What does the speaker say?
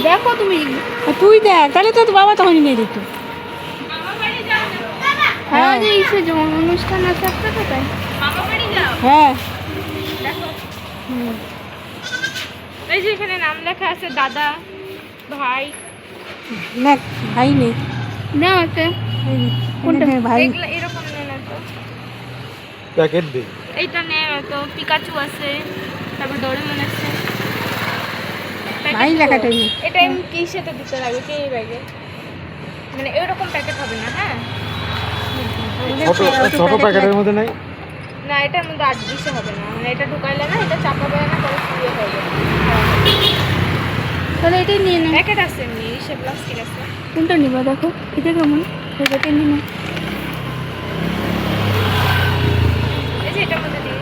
দেখো তুমি, তুই দেখ, তাহলে তো তোর বাবা তখনই নিয়ে দিত। হ্যাঁ যে ইসে যেমন অনুষ্ঠান আছে একটা তো তাই। হ্যাঁ দেখো এই যে এখানে নাম লেখা আছে দাদা ভাই। না ভাই নেই, না ওকে কোনটা ভাই? এগুলো এরকম নেই না তো, প্যাকেট দে। এইটা নেই তো। পিকাচু আছে, তারপর ডোরেমন আছে। ভাই লেখাটা নেই। এটা এমনি কিসেতে দিতে লাগবে কি ব্যাগে, মানে এরকম প্যাকেট হবে না। হ্যাঁ ছোট প্যাকেটের মধ্যে নাই। না এটার মধ্যে 8 হবে না, মানে এটা ঢুকাইলে না, এটা চাপাবে না, পরে ইয়ে হয়ে যাবে। তাহলে এটাই নিয়ে নাও। প্যাকেট আছে এমনি সে প্লাস্টিক আছে। কোনটা নিবা দেখো, এটা কেমন? এটা নিয়ে নাও। এই যে এটার মধ্যে দিয়ে